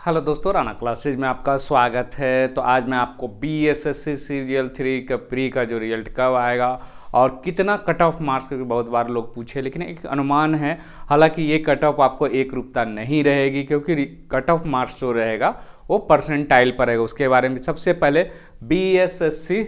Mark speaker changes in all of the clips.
Speaker 1: Hello दोस्तों, Rana classes में आपका स्वागत है। तो आज मैं आपको बीएसएससी सीरियल 3 का प्री का जो रिजल्ट कब आएगा और कितना कट ऑफ मार्क्स, क्योंकि बहुत बार लोग पूछे, लेकिन एक अनुमान है। हालांकि ये कट ऑफ आपको एक रूपता नहीं रहेगी, क्योंकि कट ऑफ मार्क्स जो रहेगा वो परसेंटाइल पर रहेगा। उसके बारे में सबसे पहले बीएसएससी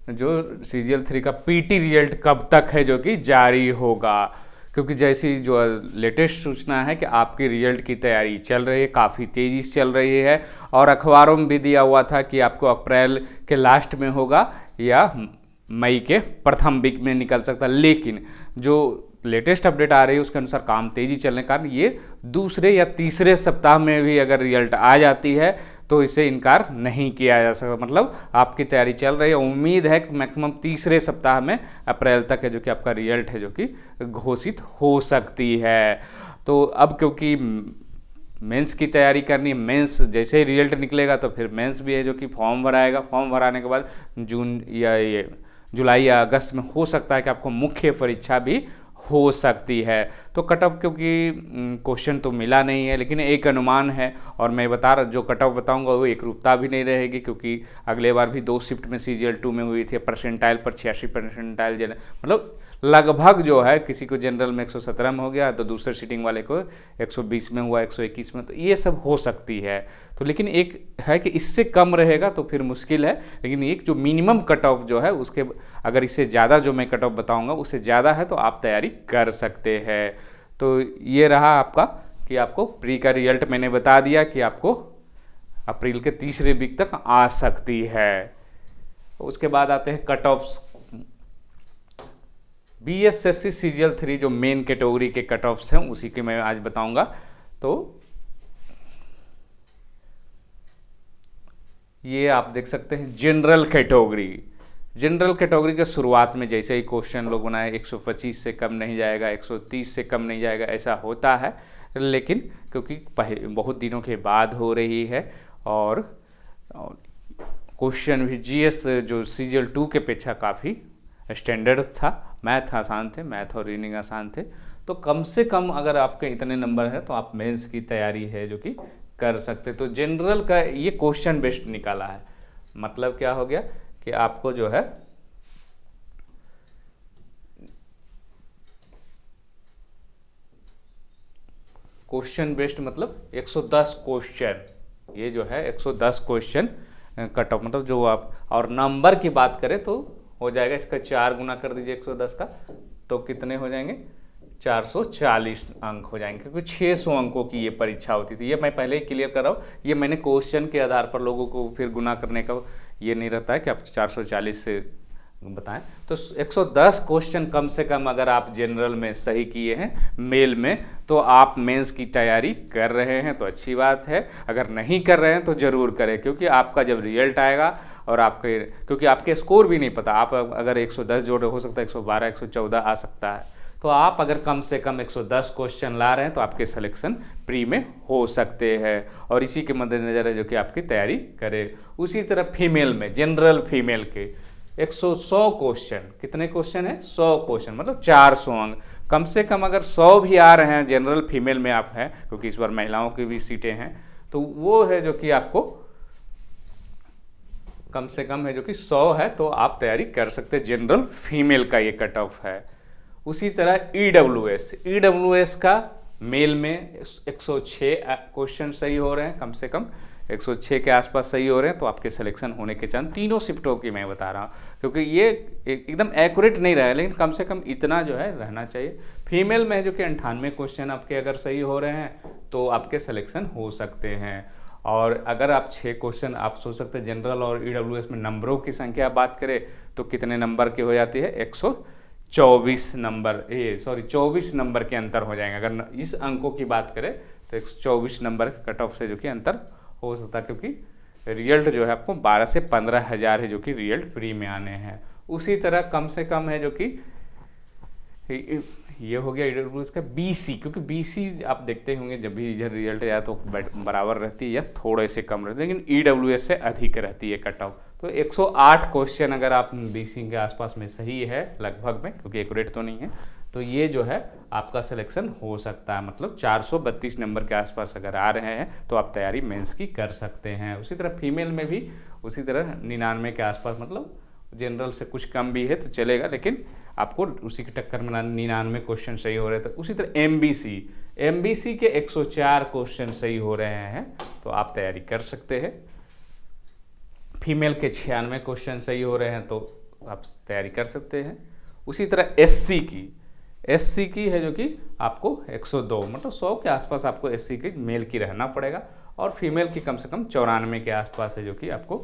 Speaker 1: जो सीरियल 3 का पीटी रिजल्ट कब तक है जो कि जारी होगा, क्योंकि जैसी जो लेटेस्ट सूचना है कि आपकी रिजल्ट की तैयारी चल रही है, काफ़ी तेज़ी से चल रही है और अखबारों में भी दिया हुआ था कि आपको अप्रैल के लास्ट में होगा या मई के प्रथम वीक में निकल सकता है। लेकिन जो लेटेस्ट अपडेट आ रही है उसके अनुसार काम तेज़ी चलने के कारण ये दूसरे या तीसरे सप्ताह में भी अगर रिजल्ट आ जाती है तो इसे इनकार नहीं किया जा सकता। मतलब आपकी तैयारी चल रही है, उम्मीद है कि मैक्सिमम तीसरे सप्ताह में अप्रैल तक है जो कि आपका रिजल्ट है जो कि घोषित हो सकती है। तो अब क्योंकि मेंस की तैयारी करनी है, मेंस जैसे ही रिजल्ट निकलेगा तो फिर मेंस भी है जो कि फॉर्म भराएगा। फॉर्म भराने के बाद जून या ये जुलाई या अगस्त में हो सकता है कि आपको मुख्य परीक्षा भी हो सकती है। तो कट ऑफ क्योंकि क्वेश्चन तो मिला नहीं है, लेकिन एक अनुमान है और मैं बता रहा जो कट ऑफ बताऊंगा वो एक रूपता भी नहीं रहेगी, क्योंकि अगले बार भी 2 शिफ्ट में सीजीएल 2 में हुई थी। परसेंटाइल पर 86 परसेंटाइल मतलब लगभग जो है किसी को जनरल में 117 में हो गया तो दूसरे सीटिंग वाले को 120 में हुआ, 121 में, तो ये सब हो सकती है। तो लेकिन एक है कि इससे कम रहेगा तो फिर मुश्किल है, लेकिन एक जो मिनिमम कट ऑफ जो है उसके अगर इससे ज़्यादा जो मैं कट ऑफ बताऊंगा उससे ज़्यादा है तो आप तैयारी कर सकते हैं। तो ये रहा आपका कि आपको प्री का रिजल्ट मैंने बता दिया कि आपको अप्रैल के तीसरे वीक तक आ सकती है। उसके बाद आते हैं कट ऑफ्स। बीएसएससी सीजीएल 3 जो मेन कैटेगरी के कट ऑफ्स हैं उसी के मैं आज बताऊंगा। तो ये आप देख सकते हैं जनरल कैटेगरी। जनरल कैटेगरी के शुरुआत में जैसे ही क्वेश्चन लोग बनाए 125 से कम नहीं जाएगा, 130 से कम नहीं जाएगा, ऐसा होता है। लेकिन क्योंकि बहुत दिनों के बाद हो रही है और क्वेश्चन भी जीएस जो सीजीएल 2 के अपेक्षा काफ़ी स्टैंडर्ड था। मैथ आसान थे, मैथ और रीडिंग आसान थे। तो कम से कम अगर आपके इतने नंबर है तो आप मेंस की तैयारी है जो कि कर सकते। तो जनरल का ये क्वेश्चन बेस्ड निकाला है। मतलब क्या हो गया कि आपको जो है क्वेश्चन बेस्ड मतलब 110 क्वेश्चन, ये जो है 110 क्वेश्चन कट ऑफ, मतलब जो आप और नंबर की बात करें तो हो जाएगा इसका 4 गुना कर दीजिए 110 का, तो कितने हो जाएंगे 440 अंक हो जाएंगे, क्योंकि 600 अंकों की ये परीक्षा होती थी। ये मैं पहले ही क्लियर कर रहा हूँ, ये मैंने क्वेश्चन के आधार पर लोगों को फिर गुना करने का ये नहीं रहता है कि आप 440 से बताएं। तो 110 क्वेश्चन कम से कम अगर आप जनरल में सही किए हैं मेल में तो आप मेंस की तैयारी कर रहे हैं तो अच्छी बात है। अगर नहीं कर रहे हैं तो ज़रूर करें, क्योंकि आपका जब रिजल्ट आएगा और आपके क्योंकि आपके स्कोर भी नहीं पता, आप अगर 110 जोड़े हो सकता है 112 114 आ सकता है। तो आप अगर कम से कम 110 क्वेश्चन ला रहे हैं तो आपके सिलेक्शन प्री में हो सकते हैं और इसी के मद्देनजर है जो कि आपकी तैयारी करें। उसी तरह फीमेल में जनरल फीमेल के 100 क्वेश्चन, कितने क्वेश्चन है 100 क्वेश्चन मतलब 400 अंक। कम से कम अगर 100 भी आ रहे हैं जनरल फीमेल में आप हैं, क्योंकि इस बार महिलाओं की भी सीटें हैं, तो वो है जो कि आपको कम से कम है जो कि 100 है तो आप तैयारी कर सकते हैं। जनरल फीमेल का ये कट ऑफ है। उसी तरह ईडब्ल्यूएस का मेल में 106 क्वेश्चन सही हो रहे हैं, कम से कम 106 के आसपास सही हो रहे हैं तो आपके सिलेक्शन होने के चांस तीनों शिफ्टों की मैं बता रहा हूँ, क्योंकि ये एकदम एक्यूरेट नहीं रहा है, लेकिन कम से कम इतना जो है रहना चाहिए। फीमेल में जो कि 98 क्वेश्चन आपके अगर सही हो रहे हैं तो आपके सिलेक्शन हो सकते हैं। और अगर आप 6 क्वेश्चन आप सोच सकते हैं जनरल और ईडब्ल्यूएस में नंबरों की संख्या बात करें तो कितने नंबर की हो जाती है 124 नंबर, 24 नंबर के अंतर हो जाएंगे। अगर इस अंकों की बात करें तो 124 नंबर कट ऑफ से जो कि अंतर हो सकता है, क्योंकि रिजल्ट जो है आपको 12 से 15 हज़ार है जो कि रिजल्ट फ्री में आने हैं। उसी तरह कम से कम है जो कि ये हो गया ईडब्ल्यूएस का बीसी, क्योंकि बीसी आप देखते होंगे जब भी इधर रिजल्ट आया तो बराबर रहती है या थोड़े से कम रहती है, लेकिन ईडब्ल्यूएस से अधिक रहती है कट ऑफ। तो 108 क्वेश्चन अगर आप बीसी के आसपास में सही है लगभग में, क्योंकि एक्यूरेट तो नहीं है, तो ये जो है आपका सिलेक्शन हो सकता है, मतलब 432 नंबर के आसपास अगर आ रहे हैं तो आप तैयारी मेंस की कर सकते हैं। उसी तरह फीमेल में भी उसी तरह 99 के आसपास, मतलब जनरल से कुछ कम भी है तो चलेगा, लेकिन आपको उसी की टक्कर में 99 क्वेश्चन सही हो रहे थे। उसी तरह एमबीसी के 104 क्वेश्चन सही हो रहे हैं तो आप तैयारी कर सकते हैं। फीमेल के 96 क्वेश्चन सही हो रहे हैं तो आप तैयारी कर सकते हैं। उसी तरह एससी की है जो कि आपको 102, मतलब 100 के आसपास आपको एससी की मेल की रहना पड़ेगा, और फीमेल की कम से कम 94 के आसपास है जो कि आपको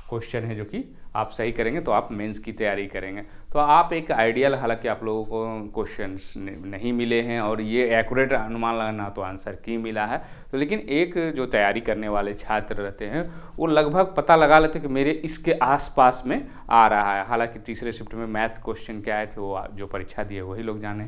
Speaker 1: क्वेश्चन है जो कि आप सही करेंगे तो आप मेंस की तैयारी करेंगे। तो आप एक आइडियल, हालांकि आप लोगों को क्वेश्चंस नहीं मिले हैं और ये एक्यूरेट अनुमान लगाना तो आंसर की मिला है, तो लेकिन एक जो तैयारी करने वाले छात्र रहते हैं वो लगभग पता लगा लेते हैं कि मेरे इसके आसपास में आ रहा है। हालांकि तीसरे शिफ्ट में मैथ क्वेश्चन क्या आए थे वो जो परीक्षा दिए वही लोग जाने।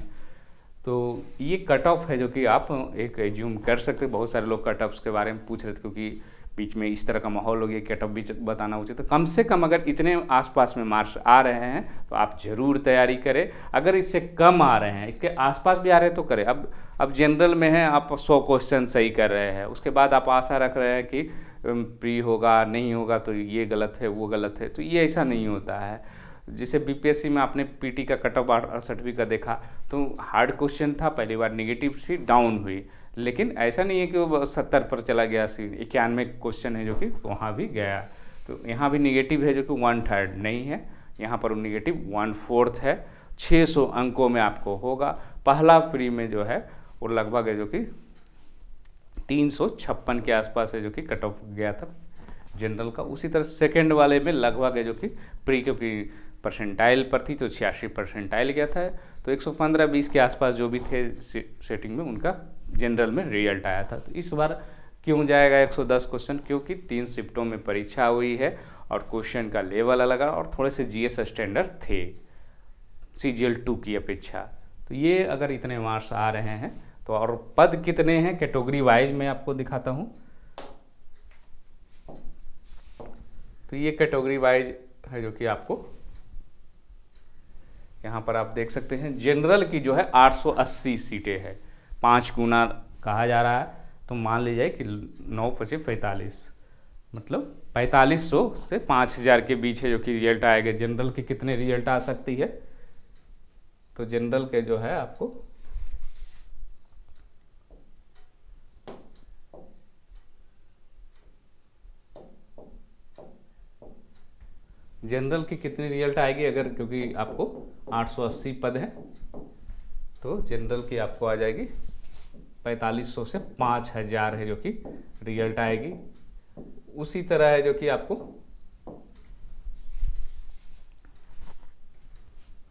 Speaker 1: तो ये कट ऑफ है जो कि आप एक एज्यूम कर सकते हैं। बहुत सारे लोग कट ऑफ्स के बारे में पूछ रहे थे क्योंकि बीच में इस तरह का माहौल हो गया, कट ऑफ भी बताना उचित। तो कम से कम अगर इतने आसपास में मार्क्स आ रहे हैं तो आप जरूर तैयारी करें। अगर इससे कम आ रहे हैं, इसके आसपास भी आ रहे हैं तो करें। अब जनरल में है, आप 100 क्वेश्चन सही कर रहे हैं, उसके बाद आप आशा रख रहे हैं कि प्री होगा नहीं होगा तो ये गलत है वो गलत है, तो ये ऐसा नहीं होता है। जैसे बीपीएससी में आपने पीटी का कट ऑफ 68 का देखा तो हार्ड क्वेश्चन था, पहली बार नेगेटिव सी डाउन हुई, लेकिन ऐसा नहीं है कि वो 70 पर चला गया, 91 क्वेश्चन है जो कि वहाँ भी गया। तो यहाँ भी नेगेटिव है जो कि 1/3 नहीं है, यहाँ पर नेगेटिव 1/4 है। 600 अंकों में आपको होगा। पहला फ्री में जो है वो लगभग है जो कि 356 के आसपास है जो कि कट ऑफ गया था जनरल का। उसी तरह सेकेंड वाले में लगभग है जो कि प्री, क्योंकि परसेंटाइल पर थी तो 86 परसेंटाइल गया था, तो 115-20 के आसपास जो भी थे सेटिंग में उनका जनरल में रिजल्ट आया था। तो इस बार क्यों जाएगा 110 क्वेश्चन, क्योंकि 3 शिफ्टों में परीक्षा हुई है और क्वेश्चन का लेवल अलग है और थोड़े से जीएस स्टैंडर्ड थे CGL 2 की अपेक्षा। तो ये अगर इतने मार्क्स आ रहे हैं तो, और पद कितने हैं कैटेगरी वाइज मैं आपको दिखाता हूँ। तो ये कैटेगरी वाइज है जो कि आपको यहाँ पर आप देख सकते हैं। जनरल की जो है 880 सीटें है, 5 गुना कहा जा रहा है, तो मान लीजिए कि 9×5=45, मतलब 4500 से 5000 के बीच है जो कि रिजल्ट आएगा। जनरल के कितने रिजल्ट आ सकती है, तो जनरल के जो है आपको जनरल की कितनी रिजल्ट आएगी, अगर क्योंकि आपको 880 पद है तो जनरल की आपको आ जाएगी 4500 से 5000 है जो कि रिजल्ट आएगी। उसी तरह है जो कि आपको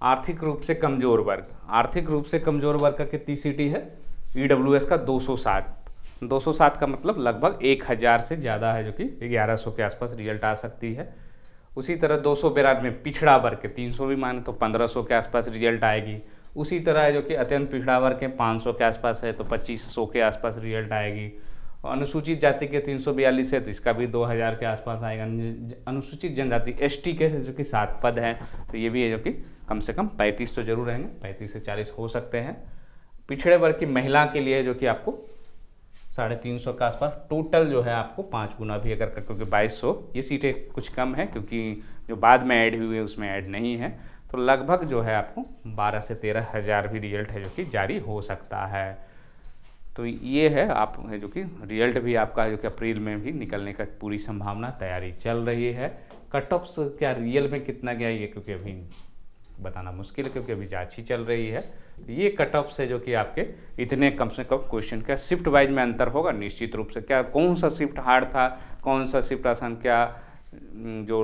Speaker 1: आर्थिक रूप से कमजोर वर्ग का कितनी सीटी है, EWS का 260 का मतलब लगभग 1000 से ज़्यादा है जो कि 1100 के आसपास रिजल्ट आ सकती है। उसी तरह 292 में पिछड़ा वर्ग के 300 भी माने तो 1500 के आसपास रिजल्ट आएगी। उसी तरह है जो कि अत्यंत पिछड़ा वर्ग के 500 के आसपास है तो 2500 के आसपास रिजल्ट आएगी। और अनुसूचित जाति के 342 है तो इसका भी 2000 के आसपास आएगा। अनुसूचित जनजाति ST के जो कि 7 पद हैं तो ये भी है जो कि कम से कम 35 तो जरूर रहेंगे, 35 से 40 हो सकते हैं। पिछड़े वर्ग की महिला के लिए जो कि आपको 350 के आसपास टोटल जो है आपको 5 गुना भी अगर, क्योंकि 2200 ये सीटें कुछ कम है क्योंकि जो बाद में ऐड हुई है उसमें ऐड नहीं है, तो लगभग जो है आपको 12 से 13 हज़ार भी रिजल्ट है जो कि जारी हो सकता है। तो ये है आप है जो कि रिजल्ट भी आपका है जो कि अप्रैल में भी निकलने का पूरी संभावना तैयारी चल रही है। कट ऑफ्स क्या रियल में कितना गया ये क्योंकि अभी बताना मुश्किल है क्योंकि अभी जांच ही चल रही है। ये कट ऑफ से जो कि आपके इतने कम से कम क्वेश्चन का शिफ्ट वाइज में अंतर होगा निश्चित रूप से। क्या कौन सा शिफ्ट हार्ड था, कौन सा शिफ्ट आसान, क्या जो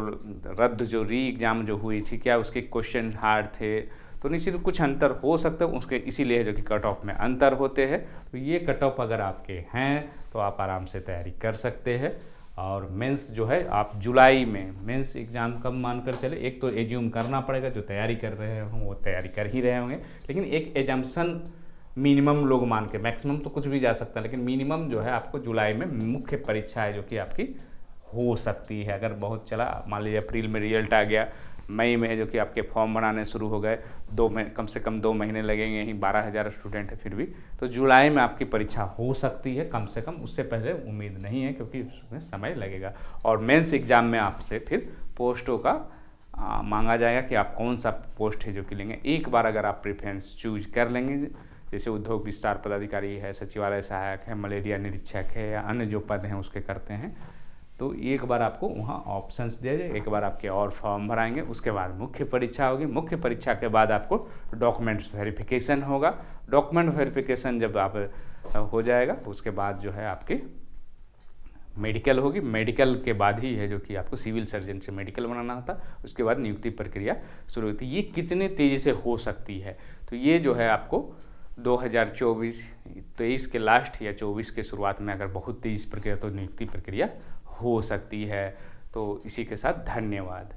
Speaker 1: रद्द जो री एग्ज़ाम जो हुई थी क्या उसके क्वेश्चन हार्ड थे, तो निश्चित कुछ अंतर हो सकता है उसके, इसीलिए जो कि कट ऑफ में अंतर होते हैं। तो ये कट ऑफ अगर आपके हैं तो आप आराम से तैयारी कर सकते हैं। और मेंस जो है आप जुलाई में मेंस एग्ज़ाम कब मानकर चले, एक तो एज्यूम करना पड़ेगा जो तैयारी कर रहे हों वो तैयारी कर ही रहे होंगे, लेकिन एक एजम्पशन मिनिमम लोग मान के, मैक्सिमम तो कुछ भी जा सकता है लेकिन मिनिमम जो है आपको जुलाई में मुख्य परीक्षा है जो कि आपकी हो सकती है। अगर बहुत चला मान लीजिए अप्रैल में रिजल्ट आ गया मई में जो कि आपके फॉर्म बनाने शुरू हो गए, कम से कम 2 महीने लगेंगे ही, 12,000 स्टूडेंट है फिर भी, तो जुलाई में आपकी परीक्षा हो सकती है कम से कम, उससे पहले उम्मीद नहीं है क्योंकि उसमें समय लगेगा। और मेंस एग्ज़ाम में आपसे फिर पोस्टों का मांगा जाएगा कि आप कौन सा पोस्ट है जो कि लेंगे। एक बार अगर आप प्रेफरेंस चूज कर लेंगे, जैसे उद्योग विस्तार पदाधिकारी है, सचिवालय सहायक है, मलेरिया निरीक्षक है, या अन्य जो पद हैं उसके करते हैं, तो एक बार आपको वहाँ ऑप्शंस दिया जाए, एक बार आपके और फॉर्म भराएंगे, उसके बाद मुख्य परीक्षा होगी। मुख्य परीक्षा के बाद आपको डॉक्यूमेंट्स वेरिफिकेशन होगा। डॉक्यूमेंट वेरिफिकेशन जब आप हो जाएगा, उसके बाद जो है आपकी मेडिकल होगी। मेडिकल के बाद ही है जो कि आपको सिविल सर्जन से मेडिकल बनाना होता, उसके बाद नियुक्ति प्रक्रिया शुरू होती है। ये कितने तेज़ी से हो सकती है, तो ये जो है आपको 2023 के लास्ट या 24 के शुरुआत में अगर बहुत तेज़ प्रक्रिया तो नियुक्ति प्रक्रिया हो सकती है। तो इसी के साथ धन्यवाद।